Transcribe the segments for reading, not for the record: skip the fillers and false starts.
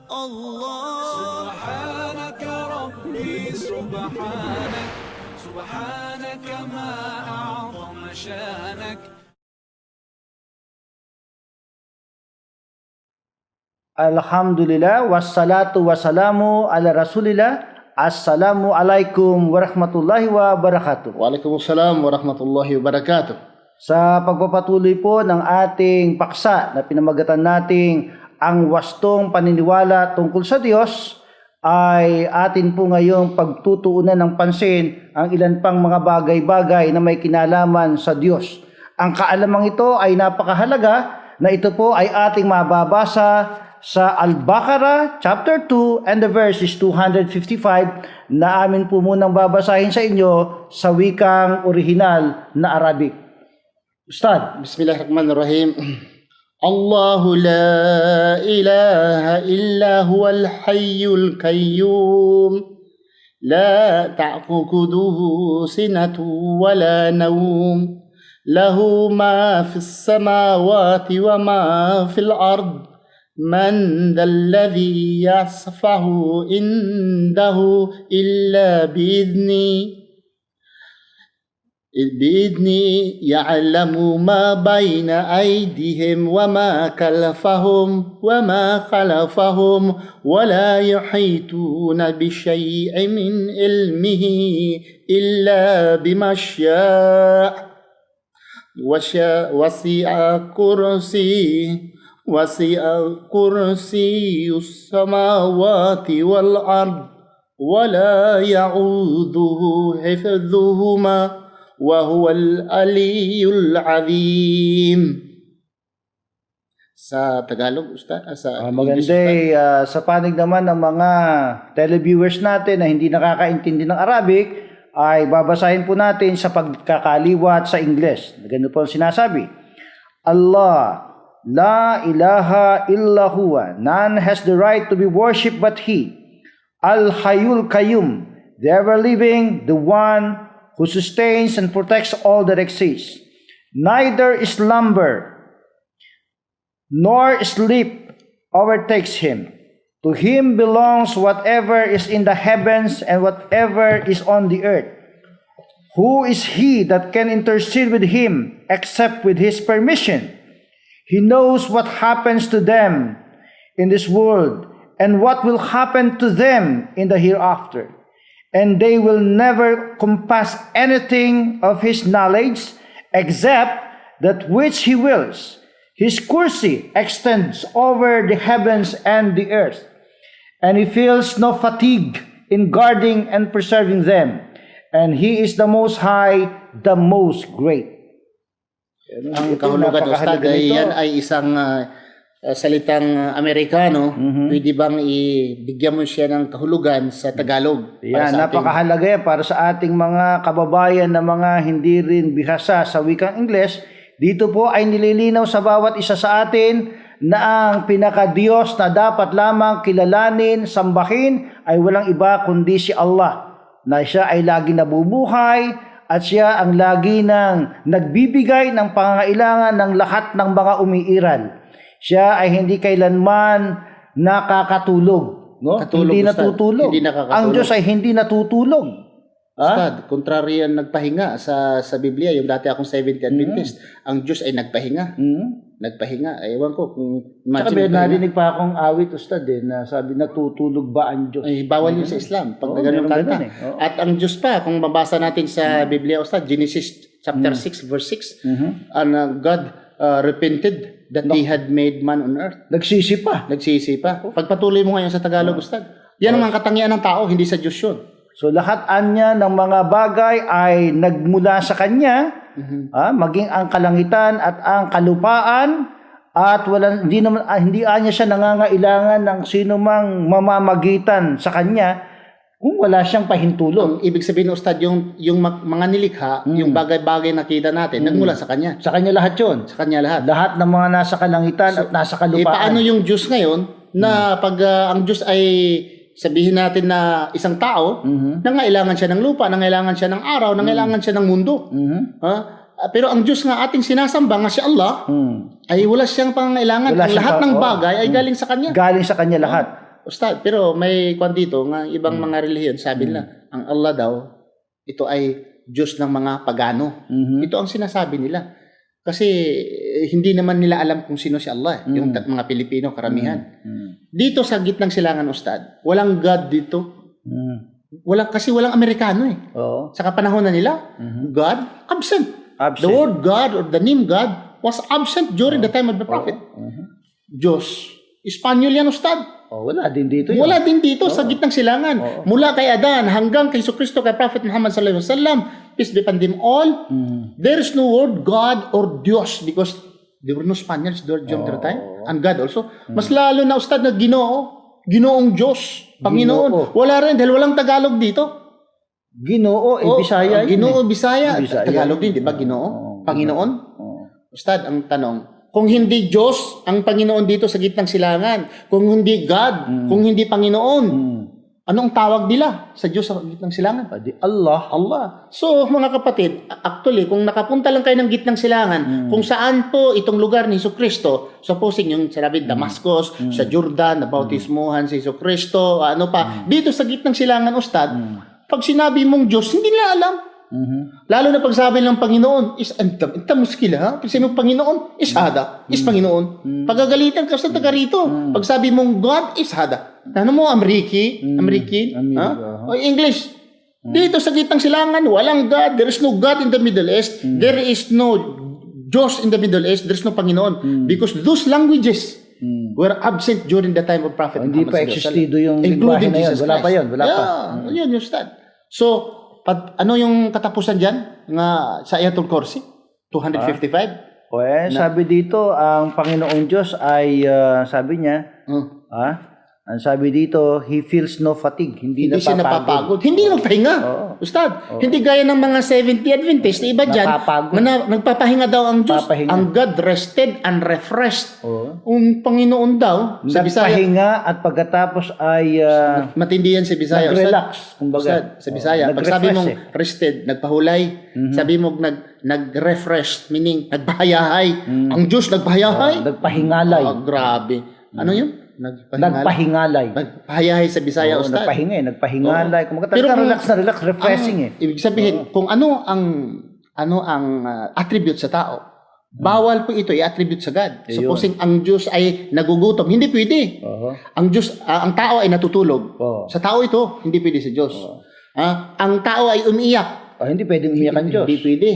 الله سبحانك ربي سبحانك سبحانك ما أعظم شانك. Alhamdulillah, wassalatu wassalamu ala rasulillah. Assalamu alaikum warahmatullahi wabarakatuh. Waalaikumsalam warahmatullahi wabarakatuh. Sa pagpapatuloy po ng ating paksa na pinamagatan nating ang wastong paniniwala tungkol sa Diyos, ay atin po ngayong pagtutuunan ng pansin ang ilan pang mga bagay-bagay na may kinalaman sa Diyos. Ang kaalamang ito ay napakahalaga na ito po ay ating mababasa sa Al-Baqarah chapter 2 and the verse is 255 na amin po munang babasahin sa inyo sa wikang orihinal na Arabic. Ustad. Bismillahirrahmanirrahim. Allahu la ilaha illa huwal hayyul qayyum. La ta'khudhuhu sinatun wa la nawm. Lahu ma fis samawati wa ma fil ard. من ذا الذي يصفه عنده إلا بإذنه يعلم ما بين أيديهم وما خلفهم ولا يحيطون بشيء من علمه إلا بما شاء وسع كرسي السماوات والأرض ولا يعوده حفظهما وهو العلي العظيم. Sa Tagalog, Ustad? Maganda sa panig naman ng mga televiewers natin na hindi nakakaintindi ng Arabic, ay babasahin po natin sa pagkakaliwat sa Ingles. Ganito po ang sinasabi. Allah, La ilaha illa huwa. None has the right to be worshipped but He. Al-Hayyul Qayyum. The ever-living, the one who sustains and protects all that exists. Neither slumber nor sleep overtakes Him. To Him belongs whatever is in the heavens and whatever is on the earth. Who is He that can intercede with Him except with His permission? He knows what happens to them in this world and what will happen to them in the hereafter. And they will never compass anything of His knowledge except that which He wills. His kursi extends over the heavens and the earth, and He feels no fatigue in guarding and preserving them. And He is the Most High, the Most Great. Ang kahulugan, Ustad, yan ay isang salitang Amerikano. Pwede bang ibigyan mo siya ng kahulugan sa Tagalog? Yan, napakahalaga yan para sa ating mga kababayan na mga hindi rin bihasa sa wikang Ingles. Dito po ay nililinaw sa bawat isa sa atin na ang pinaka-Diyos na dapat lamang kilalanin, sambahin ay walang iba kundi si Allah, na siya ay lagi nabubuhay at siya ang lagi nang nagbibigay ng pangangailangan ng lahat ng mga umiiral. Siya ay hindi kailanman nakakatulog. No? Hindi natutulog. Ang Diyos ay hindi natutulog. Ustad, kontrary yan nagpahinga sa Biblia. Yung dati akong Seventh-day Adventist, ang Diyos ay nagpahinga. Nagpahinga. Ewan ko kung imagine. Tsaka narinig pa akong awit, Ustad, na sabi, natutulog ba ang Diyos? Ay, bawal yun sa Islam. Pag ganun kanta. At ang Diyos pa, kung mabasa natin sa Biblia, Ustad, Genesis chapter 6, verse 6, and God repented that He had made man on earth. Nagsisi pa. Pagpatuloy mo ngayon sa Tagalog, Ustad. Yan ang katangian ng tao, hindi sa Diyos yun. So lahat anya ng mga bagay ay nagmula sa Kanya, maging ang kalangitan at ang kalupaan, at hindi anya siya nangangailangan ng sino mang mamamagitan sa Kanya kung wala siyang pahintulong. Ibig sabihin, Ustad, yung mga nilikha, yung bagay-bagay na kita natin, nagmula sa Kanya. Sa Kanya lahat yun. Sa Kanya lahat. Lahat ng mga nasa kalangitan at nasa kalupaan. Paano yung Diyos ngayon na pag ang Diyos ay sabihin natin na isang tao, nangailangan siya ng lupa, nangailangan siya ng araw, nangailangan siya ng mundo. Pero ang Diyos nga ating sinasamba nga si Allah, ay wala siyang pangangailangan. Ang lahat ng bagay ay galing sa Kanya. Galing sa Kanya lahat. Ustad, pero may kwan dito nga ibang mga relihiyon, sabi nila, ang Allah daw, ito ay Diyos ng mga pagano. Ito ang sinasabi nila. Kasi hindi naman nila alam kung sino si Allah, yung mga Pilipino, karamihan. Dito sa gitnang silangan, Ustad, walang God dito. Kasi walang Amerikano eh. Oo. Sa kapanahon na nila, God, absent. Absent. The word God or the name God was absent during the time of the prophet. Diyos. Espanyol yan, Ustad. Wala din dito yun. Wala din dito sa gitnang silangan. Mula kay Adan hanggang kay Jesucristo, kay Prophet Muhammad sallallahu alaihi wasallam, peace be upon them all. There is no word God or Dios because there were no Spaniards during the time. And God also. Mas lalo na, Ustad, na Ginoo. Ginoong Diyos. Panginoon. Wala rin dahil walang Tagalog dito. Ginoo, Bisaya. Ginoo, Bisaya. Bisaya. Tagalog din, di ba? Ginoo. Panginoon. Ustad, ang tanong, kung hindi Diyos ang Panginoon dito sa gitnang silangan, kung hindi God, kung hindi Panginoon, anong tawag nila sa Diyos sa gitnang silangan? Di Allah. Allah. So, mga kapatid, actually, kung nakapunta lang kayo ng gitnang silangan, kung saan po itong lugar ni Jesucristo, supposing yung sinabi Damascus, sa Jordan, nabautismuhan si Jesucristo, ano pa, dito sa gitnang silangan, Ustad, pag sinabi mong Diyos, hindi nila alam. Lalo na pag sabi ng Panginoon is anta muskila, ha? Pag sabi ng Panginoon is hada, is Panginoon. Pagagalitan ka sa taga rito. Pag sabi mong God is hada. Ano mo Ameriki, ha? O English. Dito sa gitnang silangan, walang God. There is no God in the Middle East. There is no Diyos in the Middle East. There is no Panginoon because those languages were absent during the time of Prophet Hindi Muhammad pa existido yung lingwahe na yun. Wala pa yun. Wala pa. Yun yung stand. So, ano yung katapusan dyan nga sa Ayatul Kursi? 255? Sabi dito, ang Panginoong Diyos ay, sabi niya, ang sabi dito, He feels no fatigue. Hindi siya napapagod. Hindi magpahinga. Ustad, hindi gaya ng mga 70 Adventist, iba dyan, nagpapahinga daw ang Diyos. Ang God rested and refreshed. Ang Panginoon daw, sa Bisaya. Nagpahinga at pagkatapos ay matindi yan sa Bisaya. nag-relax. Kumbaga. Sa Bisaya. Pag sabi mong rested, nagpahulay. Sabi mo nag-refresh, meaning nagpahayahay. Ang Diyos nagpahayahay. Nagpahingalay. Grabe. Ano yun? Nagpahingalay. Nagpahayahay sa Bisaya, Ustad. Nagpahingalay. Kumbaga talaga relax, refreshing Ibig sabihin, kung ano ang attribute sa tao, bawal po ito i-attribute sa God. Supposing ang Diyos ay nagugutom, hindi pwede. Ang Diyos, ang tao ay natutulog. Sa tao ito, hindi pwede sa Diyos. Ang tao ay umiiyak. Hindi pwedeng umiyak ang Diyos. Hindi pwede.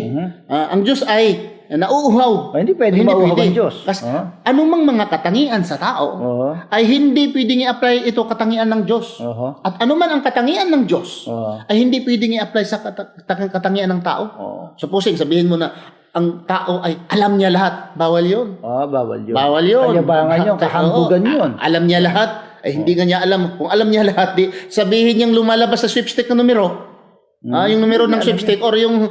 Ang Diyos ay nauuhaw. Hindi pwedeng mauuhaw ang Diyos. Kasi anumang mga katangian sa tao ay hindi pwedeng i-apply ito katangian ng Diyos. At anuman ang katangian ng Diyos ay hindi pwedeng i-apply sa katangian ng tao. Supposing sabihin mo na ang tao ay alam niya lahat. Bawal yun. Bawal yun. Bawal yun. Kayabangan yun, kahambugan yun. Alam niya lahat. Ay hindi nga niya alam. Kung alam niya lahat, di sabihin niyang lumalabas sa sweepstake na numero. Yung numero ng sweepstake or yung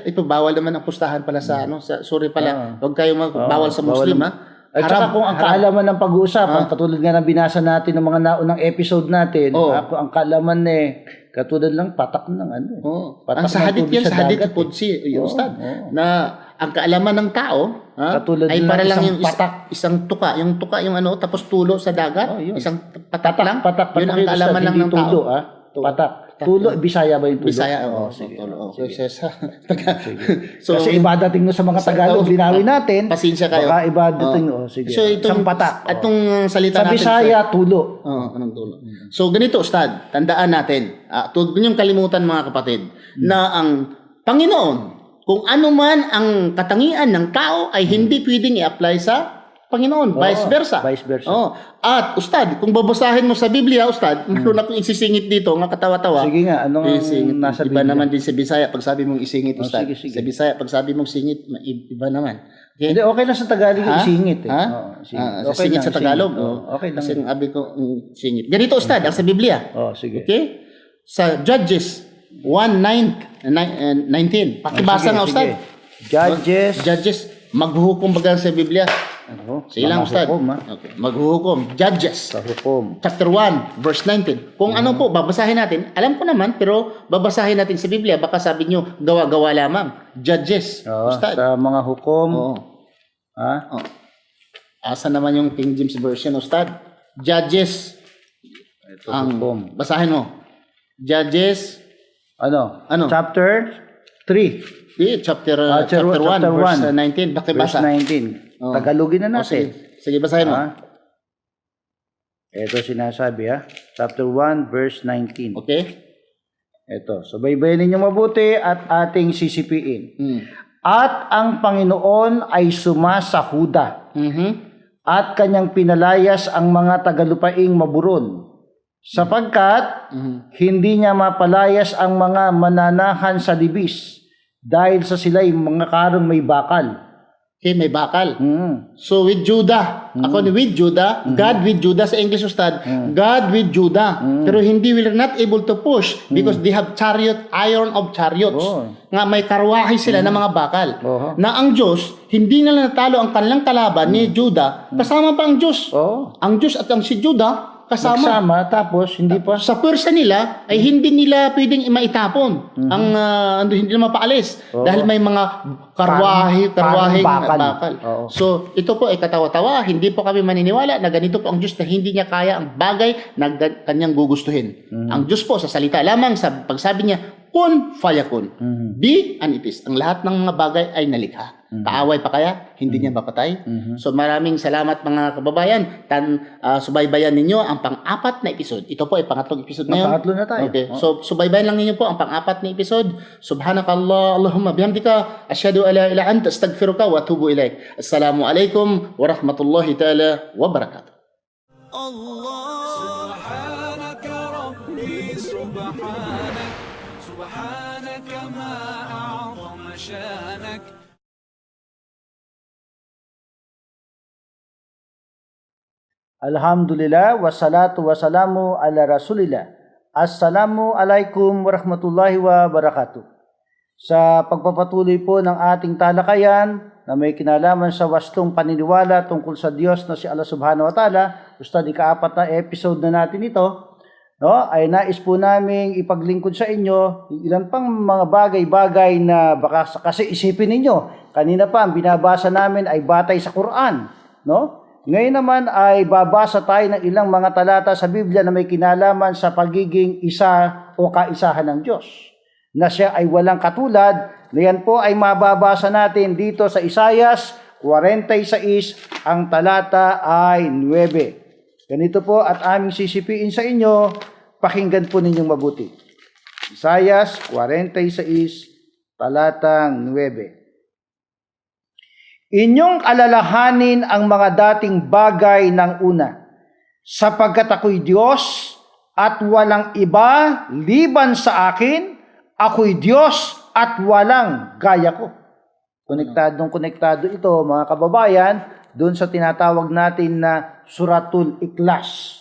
ito bawal naman ang pustahan pala sa sorry pala. Huwag kayong bawal sa Muslim, ha. At saka kung ang kaalaman ng pag-uusapan, katulad nga ng binasa natin ng mga naunang episode natin, ang kaalaman katulad lang patak ng ang sa hadith yan, sa hadith Qudsi, Ustad, na ang kaalaman ng tao ay para lang yung isang tuka, yung tapos tulo sa dagat, isang patak lang. Yun ang kaalaman lang ng tao. Patak. Tulo, Bisaya ba yung tulo? Bisaya, sige. So, kasi iba dating sa mga Tagalog, linawin natin. Pasensya kayo. Baka iba dating, sige. So, isang patak. Itong salita sa natin. Sa Bisaya, tulo. Anong tulo? So, ganito, Ustad, tandaan natin, huwag niyong kalimutan mga kapatid, na ang Panginoon, kung ano man ang katangian ng tao, ay hindi pwedeng i-apply sa Panginoon, vice versa. At Ustad, kung babasahin mo sa Biblia, Ustad, meron akong isisingit dito, nga katawa-tawa. Sige nga, anong nasa Biblia? Iba naman din sa Bisaya, pag sabi mong isingit, Ustad. Sige. Sa Bisaya, pag sabi mong singit, iba naman. Okay? Hindi, okay lang sa Tagalog yung isingit. Singit sa Tagalog. Okay lang. Kasi sabi ko, singit. Ganito, Ustad, ang sa Biblia. Sige. Okay? Sa Judges 1:19. Pakibasa nga, Ustad. Judges, maghuhukom baga sa Biblia. Sige lang, Ustad. Okay. Maghuhukom. Judges. Chapter 1, verse 19. Kung ano po, babasahin natin. Alam ko naman, pero babasahin natin sa Biblia. Baka sabi nyo, gawa-gawa lamang. Judges. Ustad. Sa mga hukom. Asa naman yung King James Version, Ustad? Judges Ito Ang po. basahin mo. Judges Ano? Ano? Chapter 3. chapter Chapter 1 chapter verse 1. 19. Verse Bakibasa. 19. Oh. Tagalogin na Sige. natin. Sige, basahin mo. Ito sinasabi Chapter 1 verse 19. Okay? Ito. So baybayin ninyo mabuti at ating sisipiin. Mm. At ang Panginoon ay sumasahuda Mhm. at kanyang pinalayas ang mga tagalupaing maburon. Sapagkat hindi niya mapalayas ang mga mananahan sa libis dahil sa sila'y mga karong may bakal. Okay, may bakal. Mm. So with Judah, ako with Judah, God with Judah sa English Ustad, God with Judah. Pero hindi will not able to push because they have iron of chariots. Oh. Nga may karwahe sila ng mga bakal. Oho. Na ang Diyos, hindi nila natalo ang kanilang kalaban ni Judah, kasama pa ang Diyos. Oh. Ang Diyos at ang si Judah, kasama. Nagsama tapos hindi pa. Sa pwersa nila ay hindi nila pwedeng maitapon ang hindi na mapaalis dahil may mga karwaheng bakal. Oo. So ito po ay katawa-tawa, hindi po kami maniniwala na ganito po ang Diyos na hindi niya kaya ang bagay na kanyang gugustuhin. Ang Diyos po sa salita lamang sa pagsabi niya kun fayakun. Be and it is. Ang lahat ng mga bagay ay nalikha. Kaaway pa kaya? Hindi niya mapatay? So maraming salamat mga kababayan. Subaybayan ninyo ang pang-apat na episode. Ito po ay pangatlong episode ngayon. Pangatlo na tayo. Okay. So subaybayan lang ninyo po ang pang-apat na episode. Subhanakallah, Allahumma bihamdika, asyhadu an la ilaha illa anta, astaghfiruka wa atubu ilaik. Assalamu alaikum wa rahmatullahi ta'ala wa barakatuh. سبحانك ربي سبحانك سبحانك ما أعظم شانك Alhamdulillah, wassalatu wassalamu ala rasulillah. Assalamu alaikum warahmatullahi wabarakatuh. Sa pagpapatuloy po ng ating talakayan na may kinalaman sa wastong paniniwala tungkol sa Diyos na si Allah Subhanahu wa Ta'ala, Ustad, ika-4 na episode na natin ito, ay nais po naming ipaglingkod sa inyo ilan pang mga bagay-bagay na baka kasi isipin ninyo. Kanina pa, ang binabasa namin ay batay sa Quran, no? Ngayon naman ay babasa tayo ng ilang mga talata sa Biblia na may kinalaman sa pagiging isa o kaisahan ng Diyos. Na siya ay walang katulad. Na yan po ay mababasa natin dito sa Isaias 46, ang talata ay 9. Ganito po at aming sisipiin sa inyo, pakinggan po ninyong mabuti. Isaias 46, talatang 9. Inyong alalahanin ang mga dating bagay ng una, sapagkat ako'y Diyos at walang iba liban sa akin, ako'y Diyos at walang gaya ko. Konektado ito mga kababayan, doon sa tinatawag natin na Suratul Ikhlas.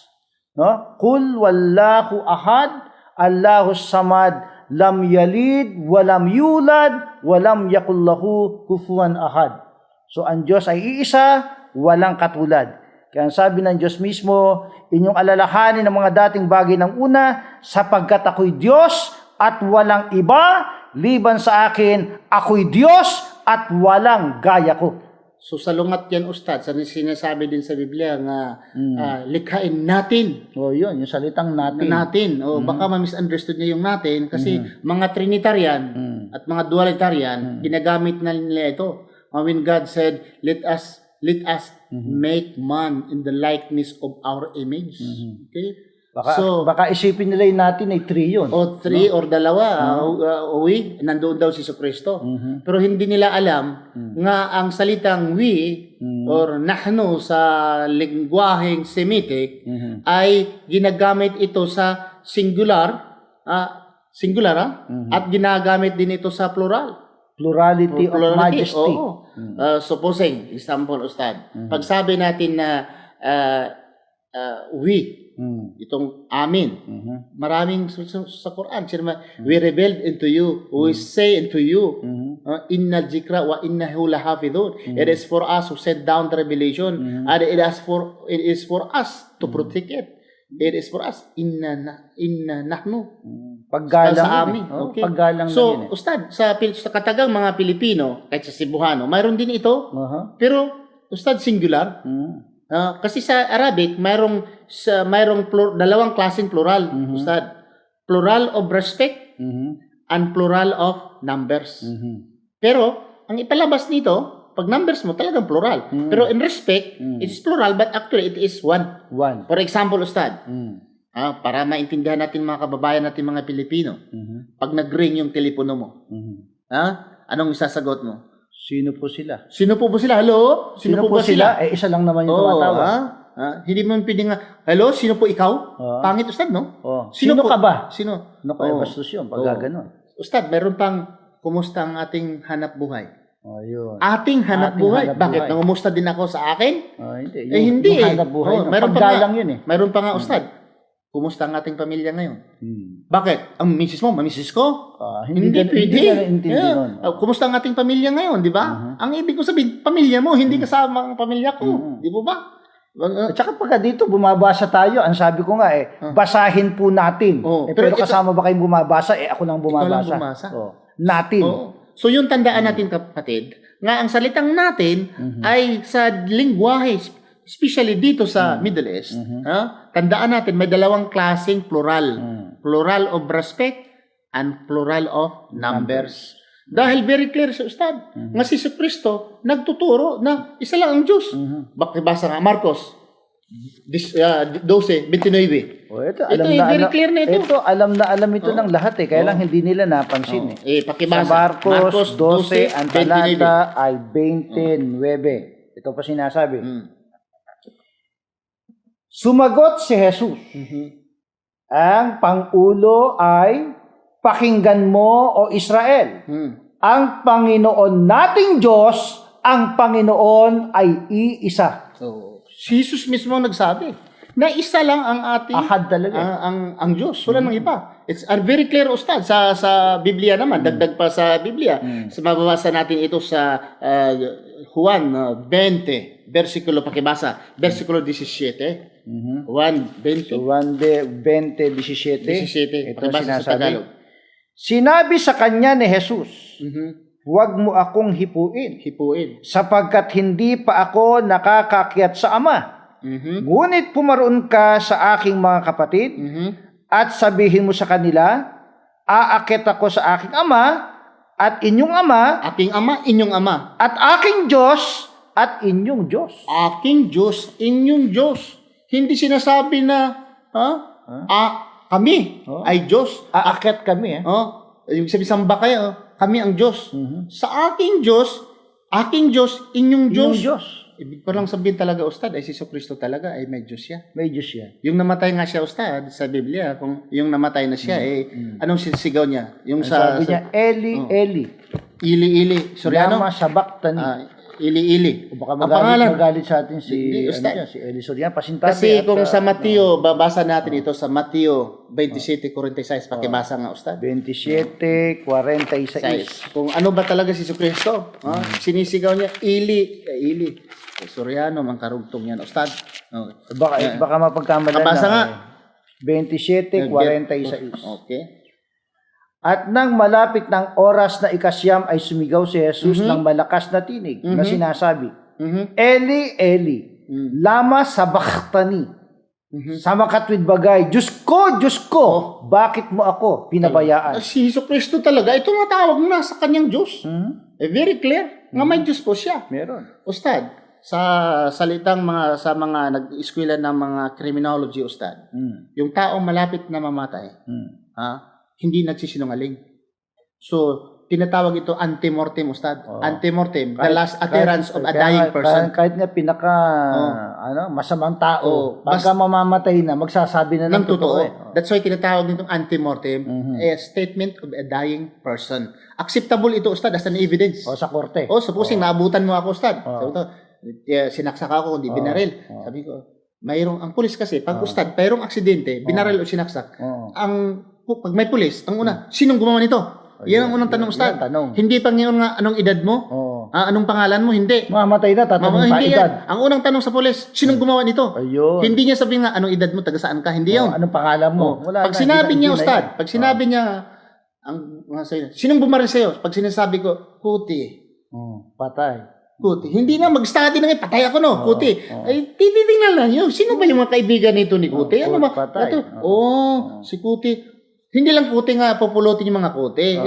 No? Kul wallahu ahad, Allahus samad, lam yalid, walam yulad, walam yakullahu kufuwan ahad. So, ang Diyos ay iisa, walang katulad. Kaya sabi ng Diyos mismo, inyong alalahanin ang mga dating bagay ng una, sapagkat ako'y Diyos at walang iba, liban sa akin, ako'y Diyos at walang gaya ko. So sa lungat yan, Ustad, sa sinasabi din sa Biblia nga likhain natin. O yun, yung salitang natin. Baka ma-misunderstood niya yung natin kasi mga Trinitarian at mga Dualitarian, ginagamit na nila ito. When God said, let us make man in the likeness of our image. Okay? Baka isipin nila yung natin ay 3 yun. O 3 or dalawa, nandoon daw si Kristo. Pero hindi nila alam nga ang salitang we or nahnu sa lingwaheng Semitic ay ginagamit ito sa singular, at ginagamit din ito sa plural. Plurality of majesty. Supposing, example, Ustad, pag sabi natin na we, itong amin, maraming sa Quran, we rebelled into you, we say into you, inna jikra wa innahu lahafidhun. It is for us who set down the revelation, and it is for us to protect it. It is for us, inna nahnu. Paggalang sa amin. Okay. Paggalang so, Ustad, sa katagang mga Pilipino, kahit sa Cebuano, mayroon din ito. Pero, Ustad, singular. Kasi sa Arabic, mayroong dalawang klaseng plural, Ustad. Plural of respect and plural of numbers. Pero, ang ipalabas nito, pag numbers mo, talagang plural. Pero in respect, it is plural, but actually it is one. One. For example, Ustad, para maintindihan natin mga kababayan natin mga Pilipino, pag nag-ring yung telepono mo, anong isasagot mo? Sino po sila? Sino po ba sila? Hello? Sino po sila? Isa lang naman yung tumatawag. Hindi mo pwedeng hello, sino po ikaw? Pangit, Ustad, no? Sino ka ba? Sino? Ano ka, bastos yun, pag gano'n. Ustad, meron pang kumusta ang ating hanap buhay? Yun. Ating hanap buhay. Bakit? Nangumusta din ako sa akin? Hindi. Hindi Yung hanap buhay. meron pa nga, yun eh. Meron pa nga, Ustad. Kumusta ang ating pamilya ngayon? Bakit? Ang misis mo, mamisis ko? Hindi pwede. Hindi nun. Kumusta ang ating pamilya ngayon, di ba? Ang ibig ko sabihin, pamilya mo, hindi kasama ang pamilya ko. Di ba ba? At saka pagka dito, bumabasa tayo, ang sabi ko nga basahin po natin. Pero kasama ba kayong bumabasa? ako nang bumabasa. Ikaw lang bumasa. Natin. So yung tandaan natin, kapatid, nga ang salitang natin ay sa lingwahe, especially dito sa Middle East, tandaan natin, may dalawang klaseng plural. Plural of respect and plural of numbers. Dahil very clear sa Ustad, nga si Kristo nagtuturo na isa lang ang Diyos. Basa nga, Marcos 12:29. Ito, very clear na ito. Ito, alam na alam ito ng lahat kaya lang hindi nila napansin Pakibasa. Sa Marcos 12, ang talata ay 29. Ito pa sinasabi. Sumagot si Jesus, ang Pangulo ay, pakinggan mo o Israel, ang Panginoon nating Diyos, ang Panginoon ay iisa. Si Jesus mismo nagsabi na isa lang ang ating Ahad talaga. ang Diyos, wala nang iba. It's very clear, Ustad, sa Biblia naman, dagdag pa sa Biblia. Mababasa natin ito sa Juan 20, versikulo pakibasa, versikulo 17. Juan 20. Juan 20:17. 17. Ito Pakibasa sa Tagalog. Sinabi sa kanya ni Jesus, huwag mo akong hipuin, sapagkat hindi pa ako nakakakyat sa Ama. Ngunit pumaroon ka sa aking mga kapatid, at sabihin mo sa kanila, aakyat ako sa aking Ama, at inyong Ama, Aking Ama, inyong Ama. at aking Diyos, at inyong Diyos. Aking Diyos, inyong Diyos. Hindi sinasabi na, kami ay Diyos. Aakyat kami. Yung sabi, samba kayo, kami ang Diyos. Sa aking Diyos, inyong Diyos. Inyong Diyos. Ibig pa lang sabihin talaga, Ustad, ay si Kristo talaga ay may Diyos siya. May Diyos siya. Yung namatay nga siya, Ustad, sa Biblia, kung yung namatay na siya, anong sinisigaw niya? Yung Sabi niya, Eli, Eli. Ili. Soriano? Lama sabaktani. Ili. O baka Ang pangalan, magalit sa atin si Ustad. si Eli Soriano, pasintabi. Kasi kung sa Mateo, babasa natin ito sa Mateo 27:46, pakibasa nga, Ustad. 27:46. Kung ano ba talaga si Kristo? Sinisigaw niya, Ili. Soriano, mang karugtong yan, Ustad. Baka mapagkamalan Kabasa nga. 27:46. Okay. At nang malapit ng oras na ikasyam ay sumigaw si Jesus ng malakas na tinig na sinasabi, Eli, Eli, lama sabaktani. Sama katwid bagay, Diyos ko, bakit mo ako pinabayaan? Si Kristo talaga, ito matawag na sa kanyang Diyos. Very clear, nga may Diyos po siya. Meron. Ustad, sa salitang sa mga nag-eskwela ng mga criminology, Ustad, yung taong malapit na mamatay, hindi nagsisinungaling. So, tinatawag ito antemortem, Ustad. Antemortem, the last utterance of a dying person. Kahit nga masamang tao, pagka mamamatay na, magsasabi na ng totoo. That's why tinatawag nitong antemortem, a statement of a dying person. Acceptable ito, Ustad, as an evidence. Sa korte. Supposing naabutan mo ako, Ustad. Sabi ko, sinaksak ako, hindi binaril. Sabi ko, ang pulis kasi, pag Ustad, mayroong aksidente, binaril o sinaksak. Pag may pulis, ang una, sinong gumawa nito? Yan ang unang tanong, Ustad. Hindi pa ngayon nga, anong edad mo? Anong pangalan mo? Hindi. Mamatay na, tatanong pa edad. Ang unang tanong sa pulis, sinong gumawa nito? Ayun. Hindi niya sabihin nga, anong edad mo, taga saan ka? Hindi yun. Anong pangalan mo? Pag sinabi niya, Ustad, pag sinabi niya, sinong bumaril sa'yo? Pag sinasabi ko, Puti. Patay. Kuti. Hindi na mag-study na patay ako no, Kuti. Ay titingnan lang yun. Sino ba yung mga kaibigan nito ni Kuti? Ano ba? patay. Ito, si Kuti. Hindi lang Kuti nga populutin yung mga Kuti.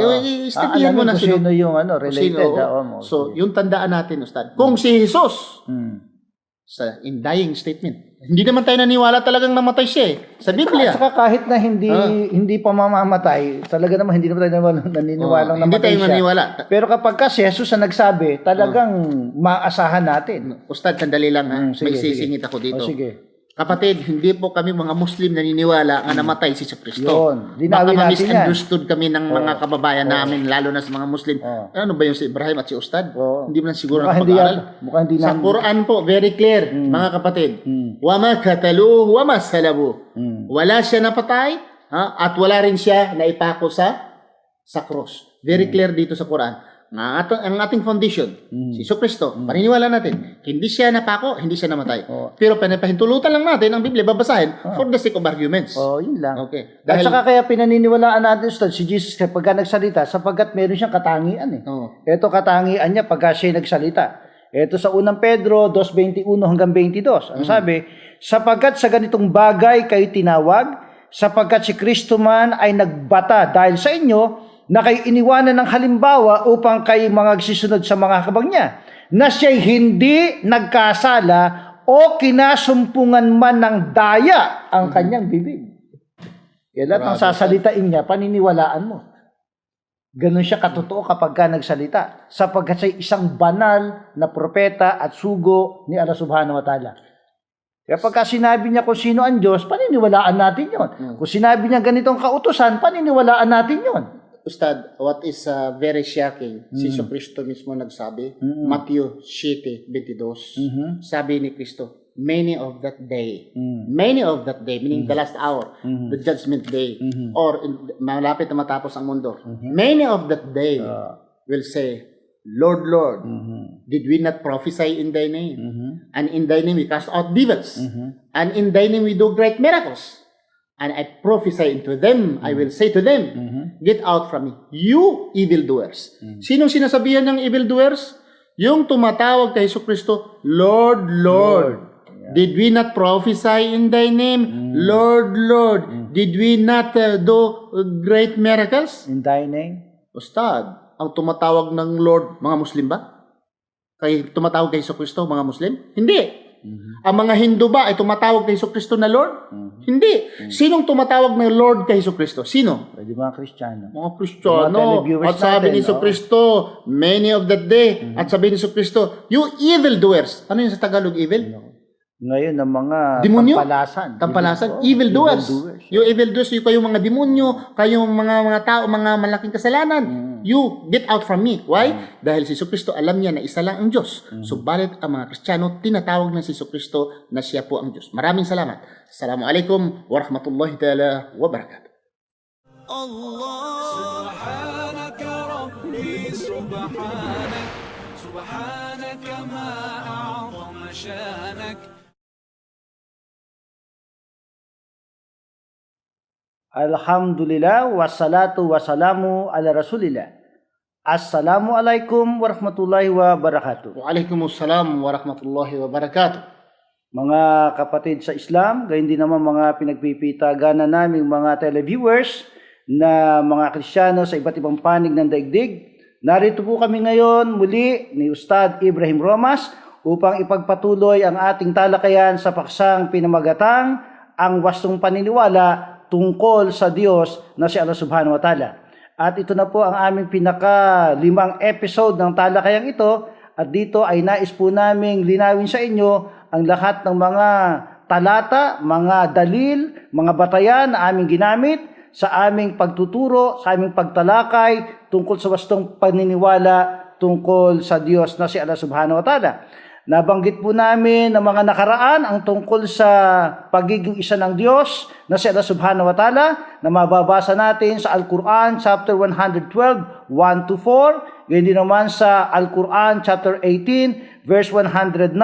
Studihan mo na kung sino yung related. So, yung tandaan natin, Ustad. Kung si Jesus, sa in dying statement, hindi naman tayo naniwala talagang namatay siya sa Biblia. At saka kahit na hindi pa mamamatay, talaga naman hindi naman tayo naniniwalang hindi namatay tayo siya. maniwala. Pero kapag kasi Jesus ang nagsabi, talagang maasahan natin. Ustad, sandali lang ha. Sige, May sisingit ako dito. Sige. Kapatid, hindi po kami mga Muslim naniniwala nga namatay si Kristo. Yun. Baka Linawin natin yan. misunderstood kami ng mga kababayan namin, lalo na sa mga Muslim. Ano ba yung si Ibrahim at si Ustad? Hindi mo lang siguro Mukhang pag-aaral. hindi Sa namin. Quran po, very clear, mga kapatid. Wa ma kataluhu wa ma salabu. Wala siya napatay, at wala rin siya naipako sa cross. Very clear dito sa Quran. Ang ating foundation, si Kristo, paniniwala natin, hindi siya napako, hindi siya namatay. Pero pinapahintulutan lang natin ang Biblia, babasahin for the sake of arguments. Yun lang. Okay. At saka kaya pinaniniwalaan natin si Jesus kapag nagsalita sapagkat meron siyang katangian . Ito katangian niya pagka siya nagsalita. Ito sa unang Pedro 2:21 hanggang 22. Ang sabi, sapagkat sa ganitong bagay kayo tinawag, sapagkat si Kristo man ay nagbata dahil sa inyo, na kayo iniwanan ng halimbawa upang kayo magsisunod sa mga hakbang niya, na siya'y hindi nagkasala o kinasumpungan man ng daya ang kanyang bibig. Kaya lahat ng sasalitain niya, paniniwalaan mo. Ganun siya katotoo kapag ka nagsalita. Sapagkat siya isang banal na propeta at sugo ni Allah subhanahu wa ta'ala. Kaya pagka sinabi niya kung sino ang Diyos, paniniwalaan natin yon. Kung sinabi niya ganitong kautusan, paniniwalaan natin yon. Ustad, what is very shocking, si Kristo mismo nagsabi, Matthew 7:22, sabi ni Kristo, many of that day, meaning the last hour, the judgment day, or malapit na matapos ang mundo, many of that day will say, Lord, Lord, did we not prophesy in thy name? And in thy name we cast out demons, and in thy name we do great miracles. And I prophesy into them, I will say to them, get out from me, you evildoers. Sinong sinasabihan ng evildoers? Yung tumatawag kay Kristo, Lord, Lord, did we not prophesy in thy name? Lord, Lord, did we not do great miracles? In thy name? Ustad, ang tumatawag ng Lord, mga Muslim ba? Tumatawag kay Kristo, mga Muslim? Hindi. Ang mga Hindu ba ay tumatawag kay Kristo na Lord? Hindi. Sinong tumatawag ng Lord kay Kristo? Sino? Pwede mga Kristiyano. Mga Kristiyano. At sabi ni Kristo, many of that day. At sabi ni Kristo, you evildoers. Ano yun sa Tagalog, evil? Ngayon, ang mga demonyo? Tampalasan. Evildoers. Yung evildoers, yung kayong mga demonyo, kayong mga tao, mga malaking kasalanan. You, get out from me. Why? Dahil si Kristo alam niya na isa lang ang Diyos. Subalit ang mga Kristiyano, tinatawag na si Kristo na siya po ang Diyos. Maraming salamat. Assalamualaikum warahmatullahi ta'ala wabarakatuh. سبحانك ربي سبحانك سبحانك ما أعظم شانك. Alhamdulillah, wassalatu wassalamu ala rasulillah. Assalamualaikum warahmatullahi wabarakatuh. Waalaikumsalam warahmatullahi wabarakatuh. Mga kapatid sa Islam, gayon din naman mga pinagpipitaganan naming mga televiewers na mga Kristiyano sa iba't ibang panig ng daigdig. Narito po kami ngayon muli ni Ustad Ibrahim Romas upang ipagpatuloy ang ating talakayan sa paksang pinamagatang ang wastong paniniwala tungkol sa Diyos na si Allah subhanahu wa ta'ala. At ito na po ang aming pinaka-5 episode ng talakayang ito, at dito ay nais po naming linawin sa inyo ang lahat ng mga talata, mga dalil, mga batayan na aming ginamit sa aming pagtuturo, sa aming pagtalakay tungkol sa wastong paniniwala tungkol sa Diyos na si Allah subhanahu wa ta'ala. Nabanggit po namin ng mga nakaraan ang tungkol sa pagiging isa ng Diyos na si Allah subhanahu wa ta'ala na mababasa natin sa Al-Quran chapter 112, 1-4. Ganyan din naman sa Al-Quran chapter 18, verse 109.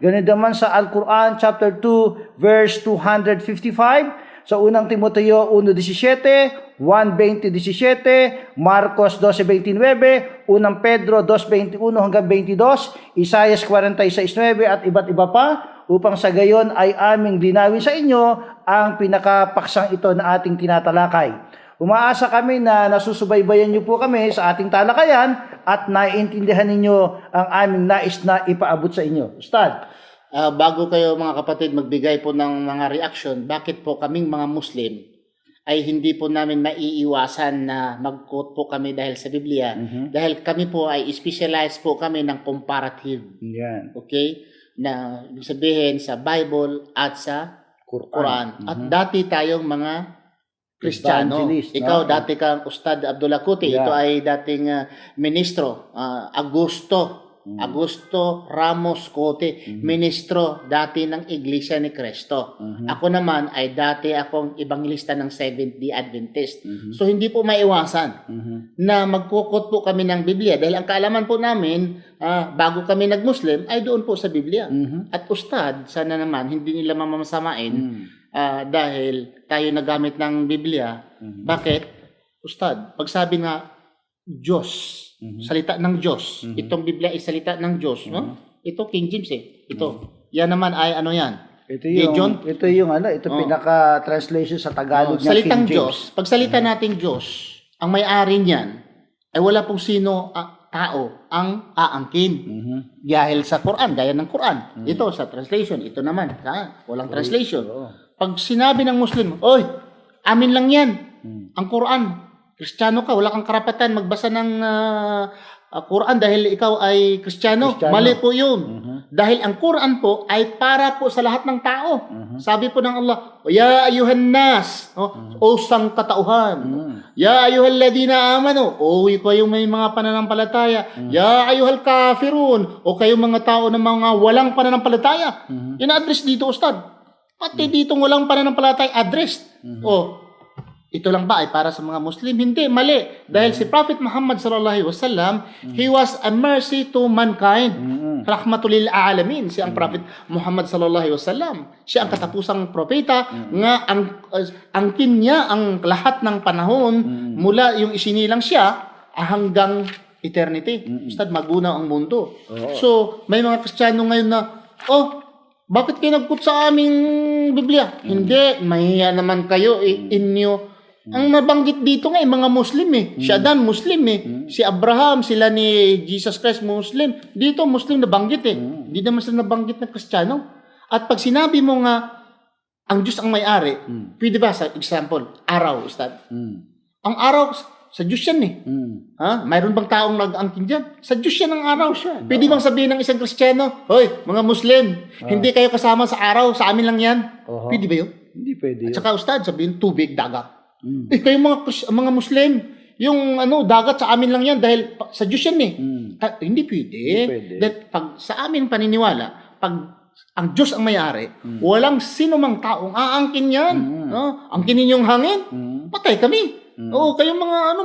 Ganyan naman sa Al-Quran chapter 2, verse 255. sa unang Timoteo 1:17, 1:20-17, Marcos 12:29, unang Pedro 2:21 hanggang 22, Isaias 46:9 at iba't iba pa, upang sa gayon ay aming linawin sa inyo ang pinakapaksang ito na ating tinatalakay. Umaasa kami na nasusubaybayan niyo po kami sa ating talakayan at naiintindihan ninyo ang aming nais na ipaabot sa inyo. Ustad. Bago kayo mga kapatid magbigay po ng mga reaction, bakit po kaming mga Muslim ay hindi po namin maiiwasan na mag-quote po kami dahil sa Biblia? Dahil kami po ay specialized po kami ng comparative. Yan. Okay? Na ibig sabihin sa Bible at sa Quran. At dati tayong mga Kristiyano. Evangelist, no? Ikaw dati kang Ustad Abdullah Kuti. Yeah. Ito ay dating ministro. Augusto Ramos Cote, ministro dati ng Iglesia ni Cristo. Ako naman ay dati akong ebangelista ng Seventh-day Adventist. So hindi po maiwasan na magkukot po kami ng Biblia dahil ang kaalaman po namin bago kami nag-Muslim ay doon po sa Biblia. At Ustad, sana naman hindi nila mamamasamain dahil tayo nagamit ng Biblia. Bakit? Ustad, pagsabi nga Diyos, salita ng Diyos. Itong Biblia ay salita ng Diyos, no? Ito King James Ito. Yan naman ay ano yan? Ito yung pinaka-translation sa Tagalog ng Salitang King James. Diyos. Pag salita nating Diyos, ang may-ari niyan ay wala pong sino tao ang aangkin. Dahil sa Quran, gaya ng Quran. Ito sa translation, ito naman, walang translation. Pag sinabi ng Muslim, oy, amin lang yan. Ang Quran, Kristiyano ka, wala kang karapatan magbasa ng Quran dahil ikaw ay Kristiyano. Mali po yun. Dahil ang Quran po ay para po sa lahat ng tao. Sabi po ng Allah, Ya ayuhan nas, o sangkatauhan. Ya ayuhal ladina amanu, o kayong may mga pananampalataya. Ya ayuhal kafirun, o kayong mga tao na mga walang pananampalataya. Ina-address dito, Ustad. Pati dito walang pananampalataya addressed. Ito lang ba ay para sa mga Muslim? Hindi, mali. Dahil si Prophet Muhammad sallallahu alaihi wasallam, he was a mercy to mankind. Rahmatul lil alamin. Si ang Prophet Muhammad sallallahu alaihi wasallam. Siya ang katapusang propeta nga angkin niya ang lahat ng panahon mula yung isinilang siya hanggang eternity. Ustad, magunaw ang mundo. So, may mga Kristiyano ngayon na, bakit kayo nagput sa aming Biblia? Hindi, mahiya naman kayo inyo. Ang nabanggit dito nga mga Muslim Si Adan Muslim Si Abraham, sila ni Jesus Christ Muslim. Dito Muslim nabanggit Hindi naman sila nabanggit na Kristiyano. At pag sinabi mo nga ang Diyos ang may-ari, pwede ba sa example, araw, Ustad? Ang araw sa Diyos yan Mayroon bang taong nag-angkin dyan? Sa Diyos yan ang araw. Pwede bang sabihin ng isang Kristiyano, hoy, mga Muslim, hindi kayo kasama sa araw, sa amin lang yan? Pwede ba yun? Hindi pwede. At saka Ustad, sabihin tubig, dagat. Kayo mga Muslim, yung dagat sa amin lang yan dahil sa Diyos yan hindi pwede. Dahil pag sa aming paniniwala, pag ang Diyos ang may-ari, walang sino mang taong aangkin yan. Angkinin yung hangin, patay kami. Kayong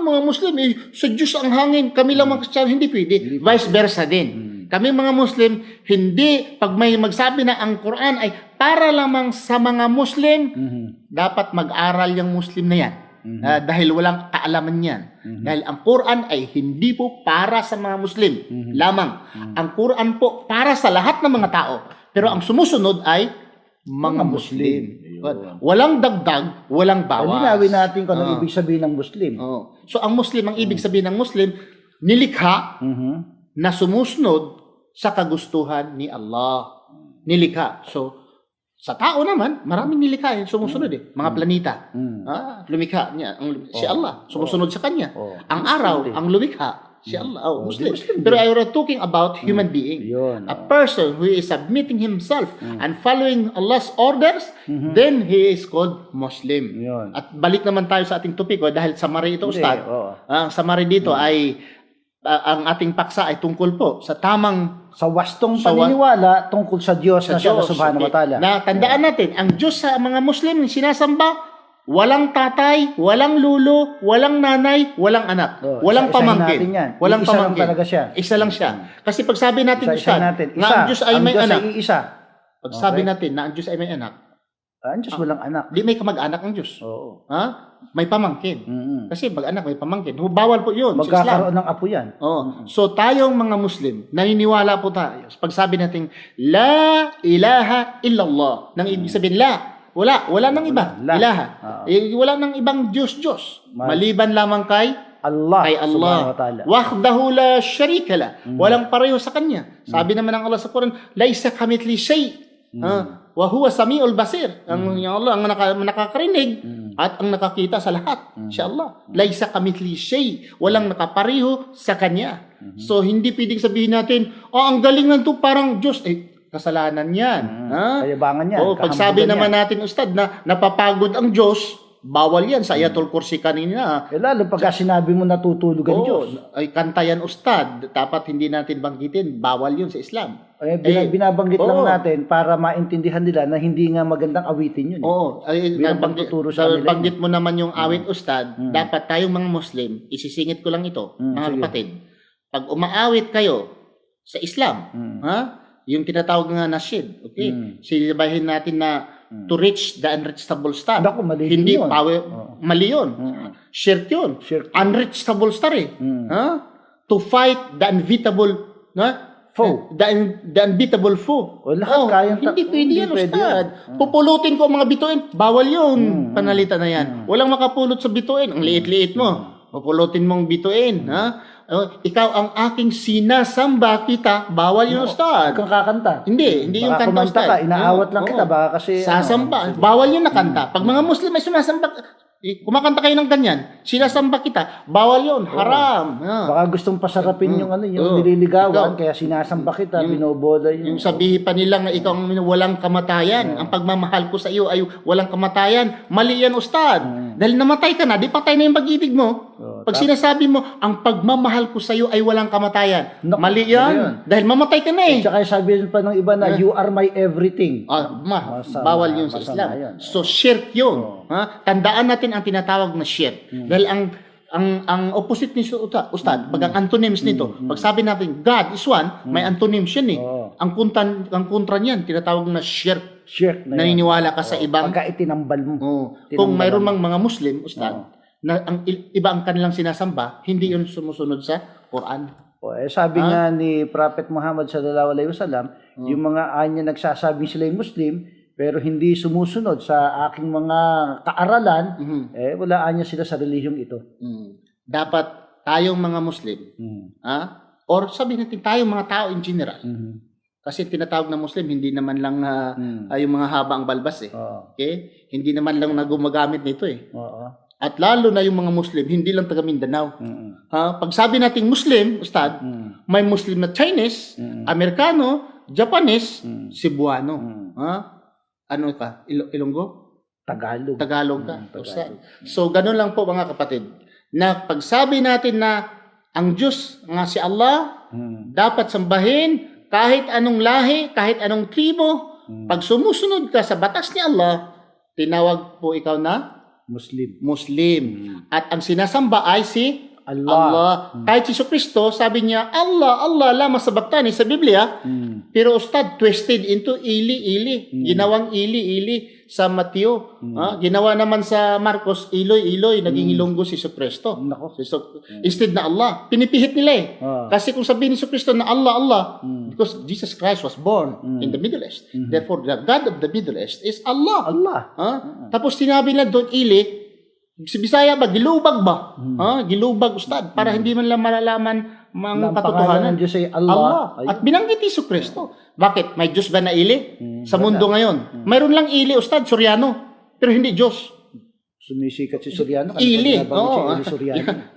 mga Muslim, sa Diyos ang hangin, kami lang mga Kristiyano, hindi pwede. Vice versa din. Kami mga Muslim, hindi, pag may magsabi na ang Quran ay para lamang sa mga Muslim, dapat mag-aral yung Muslim na yan. Dahil walang kaalaman yan. Dahil ang Quran ay hindi po para sa mga Muslim lamang. Ang Quran po para sa lahat ng mga tao. Pero ang sumusunod ay mga Muslim. Walang dagdag, walang bawas. Linawin natin kung ano ibig sabihin ng Muslim. So ang Muslim, ang ibig sabihin ng Muslim, nilikha na sumusunod sa kagustuhan ni Allah. Nilikha. So, sa tao naman, maraming nilikha yung sumusunod Mga planeta. Lumikha niya. Si Allah, sumusunod sa kanya. Ang araw, ang lumikha, si Allah. Muslim. Pero I was talking about human being. A person who is submitting himself and following Allah's orders, then he is called Muslim. At balik naman tayo sa ating topic dahil summary ito, Ustad. Ang summary dito ay ang ating paksa ay tungkol po sa tamang sa wastong paniniwala tungkol sa Diyos na siya subhanahu wa ta'ala. Na tandaan natin, ang Diyos sa mga Muslim sinasamba, walang tatay, walang lulo, walang nanay, walang anak, walang pamangkin. Walang pamangkin. Isa lang siya. Kasi pag sabi natin, Ustad, na ang Diyos ay may anak. Pag sabi natin na ang Diyos ay may anak, Ang Diyos walang anak. Di may kamag-anak ang Diyos. Oo. Ha? May pamangkin. Mm-mm. Kasi mag-anak, may pamangkin. Bawal po yun sa Islam. Magkakaroon ng apo yan. Oh. So tayong mga Muslim, naniniwala po tayo. Pag sabi natin, La ilaha illallah. Nang ibig sabihin, la. Wala nang iba. La. Ilaha. Wala nang ibang Diyos. Maliban lamang kay Allah. Allah. Subhanahu wa ta'ala. Wahdahu la sharika la. Walang pareho sa kanya. Sabi naman ng Allah sa Quran, Laisa kamithli shay. Wa huwa samiul basir. Ang Allah ang nakakarinig at ang nakakita sa lahat. Siya Allah. Laisa kamithli shay. Walang nakapareho sa kanya. So hindi pwedeng sabihin natin, ang galing nito parang Diyos. Kasalanan 'yan. Kayabangan yan. Pag sabi naman natin, Ustad, na napapagod ang Diyos, bawal yan sa Ayatul Kursi kanina. Lalo pagka sinabi mo natutulog ang Diyos. Ay kanta yan, Ustad. Dapat hindi natin banggitin. Bawal yun sa Islam. Binabanggit lang natin para maintindihan nila na hindi nga magandang awitin yun. Banggit mo naman yung awit, Ustad. Dapat tayong mga Muslim, isisingit ko lang ito, mga kapatid. Pag umaawit kayo sa Islam, yung tinatawag nga nasyid, okay? Silibahin natin na to reach the unreachable star. Naku, mali Hindi, yun. Mali yun. Shirk yun. Unreachable star eh. To fight the unbeatable foe. The unbeatable foe. Lahat kayang hindi pwede yan, Ustad. Pupulutin ko ang mga bituin. Bawal yun. Panalita na yan. Walang makapulot sa bituin. Ang liit-liit mo. Pupulutin mong bituin. Ikaw ang aking sinasamba kita. Bawal yun, Ustad. Kung kakanta. Hindi yung Baka kanta, kumanta Ustad. ka, inaawat lang kita. Baka kasi... Sasamba. Bawal yun na kanta. Pag mga Muslim ay sumasamba, kumakanta kayo ng ganyan, sinasamba kita, bawal yun, haram. Baka gustong pasarapin yung nililigawan, kaya sinasamba kita, binobola yun. Yung sabihin pa nila na ikaw ang walang kamatayan, ang pagmamahal ko sa iyo ay walang kamatayan, mali yan, Ustad. Dahil namatay ka na, di patay na yung pag-ibig mo. Pag sinasabi mo, ang pagmamahal ko sa iyo ay walang kamatayan, mali yan. Dahil mamatay ka na eh. Tsaka sabihin pa ng iba na, you are my everything. Bawal yun sa Islam. So, shirk yun. Tandaan natin ang tinatawag na shirk. Dahil ang opposite ni Ustad, pag ang antonyms nito, pag sabi natin, God is one, may antonyms yan eh. Ang kontra niyan, tinatawag na shirk. Shirk na naniniwala ka sa ibang... Pagka itinambal mo. Kung mayroon mang mga Muslim, Ustad, na ang iba ang kanilang sinasamba, hindi yun sumusunod sa Quran. Sabi nga ni Prophet Muhammad sallallahu alaihi wasallam, yung mga anya nagsasabing sila yung Muslim, pero hindi sumusunod sa aking mga kaaralan, wala anya sila sa relihiyong ito. Dapat tayong mga Muslim, or sabihin natin tayong mga tao in general, kasi tinatawag na Muslim, hindi naman lang yung mga habang balbas eh. Okay? Hindi naman lang na gumagamit nito eh. At lalo na yung mga Muslim, hindi lang taga Mindanao. Pag sabi nating Muslim, Ustad, may Muslim na Chinese, Amerikano, Japanese, Cebuano. Ano ka? Ilonggo? Tagalog ka. So, ganun lang po mga kapatid. Na pag sabi natin na ang Diyos nga si Allah, dapat sambahin kahit anong lahi, kahit anong tribo. Pag sumusunod ka sa batas ni Allah, tinawag po ikaw na Muslim. At ang sinasamba ay si Allah. Kahit si Kristo, sabi niya, Allah lama sabaktani sa Biblia. Pero Ustad, twisted into ili-ili. Ginawang ili-ili sa Mateo. Ginawa naman sa Marcos, iloy-iloy. Naging ilonggo si Kristo. Instead na Allah. Pinipihit nila eh. Kasi kung sabihin ni Kristo na Allah, because Jesus Christ was born in the Middle East. Therefore, the God of the Middle East is Allah. Tapos sinabi nila doon, ili, sa Bisaya ba, gilubag ba? Gilubag, Ustad, para hindi man lang malalaman mga katotohanan. Diyos ay Allah. At binanggit Isu Kristo. Bakit? May Diyos ba na ili? Sa mundo ngayon. Mayroon lang ili, Ustad, Suryano. Pero hindi Diyos. Sumisikat si Suryano. Ili.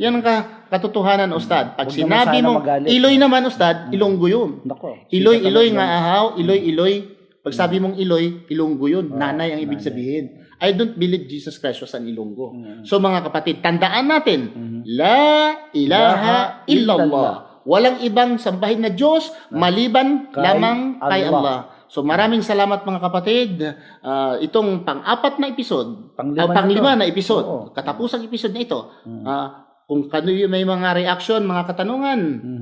Yan ang katotohanan, Ustad. Pag sinabi mo, Iloy naman, Ustad, Ilonggo yun. Iloy nga ahaw, Iloy. Pag sabi mong Iloy, Ilonggo yun. Nanay ang ibig sabihin. I don't believe Jesus Christ was an Ilonggo. So mga kapatid, tandaan natin, La ilaha illallah. Walang ibang sambahin na Diyos maliban lamang kay Allah. So maraming salamat mga kapatid. Itong pang-apat na episode, panglima na episode, katapusang episode na ito, kung kayo may mga reaction, mga katanungan,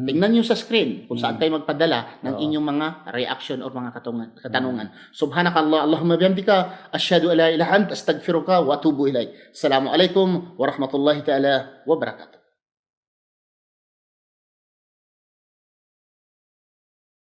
tingnan nyo sa screen kung saan kayo magpadala ng inyong mga reaction o mga katanungan. Subhanakallah, Allahumma bihamdika, asyhadu an la ilaha illa anta, astaghfiruka wa atubu ilaik. Assalamu alaikum wa rahmatullahi ta'ala wa barakatuh.